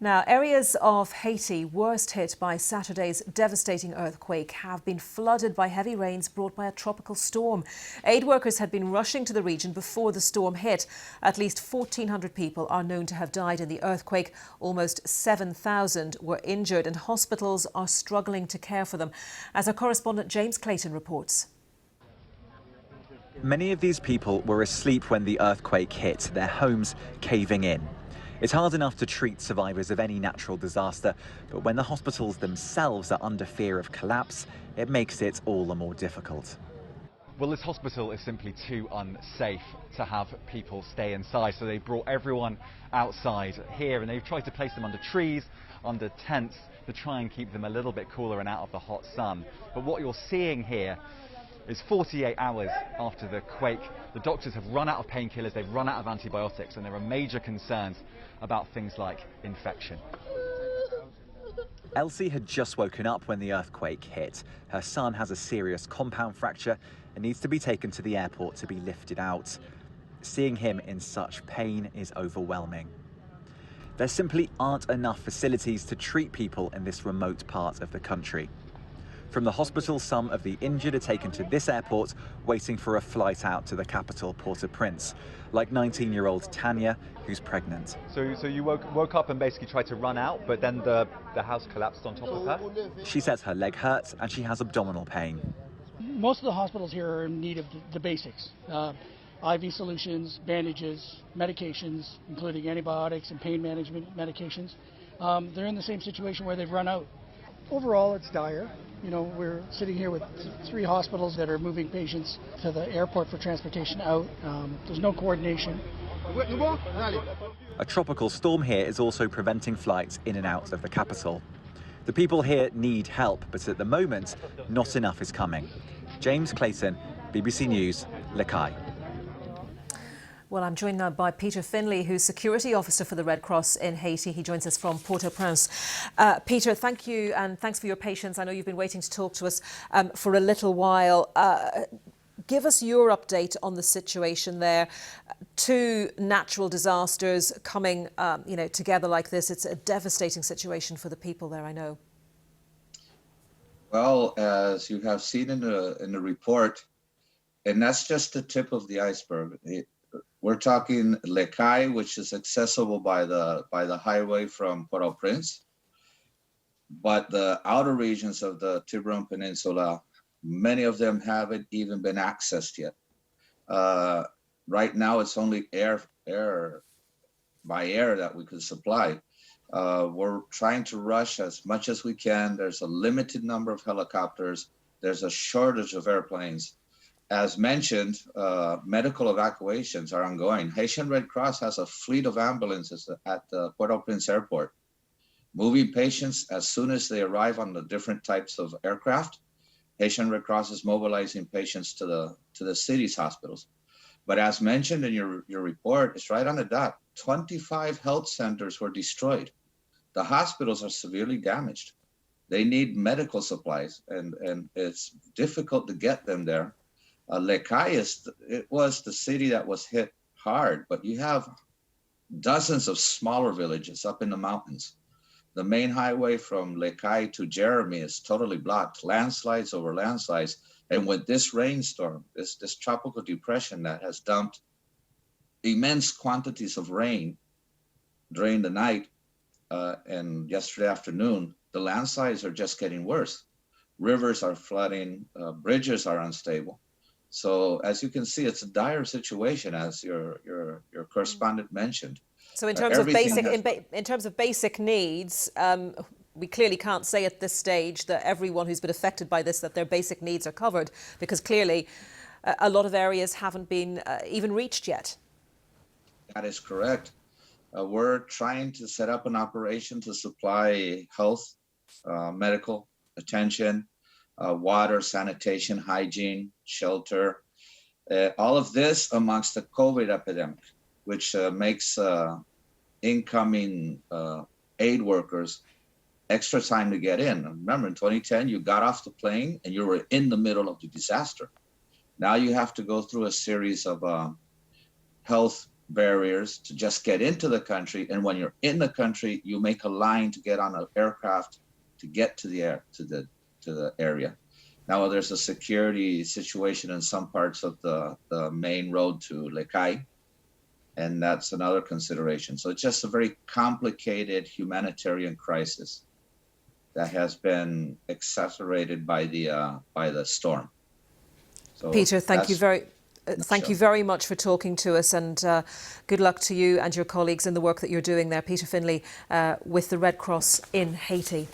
Now, areas of Haiti worst hit by Saturday's devastating earthquake have been flooded by heavy rains brought by a tropical storm. Aid workers had been rushing to the region before the storm hit. At least 1,400 people are known to have died in the earthquake. Almost 7,000 were injured and hospitals are struggling to care for them, as our correspondent James Clayton reports. Many of these people were asleep when the earthquake hit, their homes caving in. It's hard enough to treat survivors of any natural disaster, but when the hospitals themselves are under fear of collapse, it makes it all the more difficult. Well, this hospital is simply too unsafe to have people stay inside, so they brought everyone outside here and they've tried to place them under trees, under tents, to try and keep them a little bit cooler and out of the hot sun. But what you're seeing here is 48 hours after the quake. The doctors have run out of painkillers, they've run out of antibiotics, and there are major concerns about things like infection. Elsie had just woken up when the earthquake hit. Her son has a serious compound fracture and needs to be taken to the airport to be lifted out. Seeing him in such pain is overwhelming. There simply aren't enough facilities to treat people in this remote part of the country. From the hospital, some of the injured are taken to this airport, waiting for a flight out to the capital, Port-au-Prince, like 19-year-old Tanya, who's pregnant. So you woke up and basically tried to run out, but then the house collapsed on top of her? She says her leg hurts and she has abdominal pain. Most of the hospitals here are in need of the basics. IV solutions, bandages, medications, including antibiotics and pain management medications. They're in the same situation where they've run out. Overall, it's dire. You know, we're sitting here with 3 hospitals that are moving patients to the airport for transportation out. There's no coordination. A tropical storm here is also preventing flights in and out of the capital. The people here need help, but at the moment, not enough is coming. James Clayton, BBC News, Le Cai. Well, I'm joined now by Peter Finlay, who's security officer for the Red Cross in Haiti. He joins us from Port-au-Prince. Peter, thank you and thanks for your patience. I know you've been waiting to talk to us for a little while. Give us your update on the situation there. 2 natural disasters coming, together like this. It's a devastating situation for the people there, I know. Well, as you have seen in the report, and that's just the tip of the iceberg. We're talking Le Cai, which is accessible by the highway from Port-au-Prince, but the outer regions of the Tiburon Peninsula, many of them haven't even been accessed yet. Right now, it's only air that we could supply. We're trying to rush as much as we can. There's a limited number of helicopters. There's a shortage of airplanes. As mentioned, medical evacuations are ongoing. Haitian Red Cross has a fleet of ambulances at the Port-au-Prince airport, moving patients as soon as they arrive on the different types of aircraft. Haitian Red Cross is mobilizing patients to the city's hospitals. But as mentioned in your report, it's right on the dot. 25 health centers were destroyed. The hospitals are severely damaged. They need medical supplies, and it's difficult to get them there. Le Cai was the city that was hit hard, but you have dozens of smaller villages up in the mountains. The main highway from Le Cai to Jeremy is totally blocked, landslides over landslides. And with this rainstorm, this tropical depression that has dumped immense quantities of rain during the night and yesterday afternoon, the landslides are just getting worse. Rivers are flooding, bridges are unstable. So as you can see, it's a dire situation, as your correspondent mentioned. So in terms of basic needs, we clearly can't say at this stage that everyone who's been affected by this, that their basic needs are covered, because clearly a lot of areas haven't been even reached yet. That is correct. We're trying to set up an operation to supply health, medical attention, water, sanitation, hygiene, shelter, all of this amongst the COVID epidemic, which makes incoming aid workers extra time to get in. Remember, in 2010, you got off the plane and you were in the middle of the disaster. Now you have to go through a series of health barriers to just get into the country. And when you're in the country, you make a line to get on an aircraft to get to the area. Now there's a security situation in some parts of the main road to Lecay, and that's another consideration. So it's just a very complicated humanitarian crisis that has been exacerbated by the storm. So Peter, thank you very much for talking to us, and good luck to you and your colleagues in the work that you're doing there. Peter Finlay with the Red Cross in Haiti.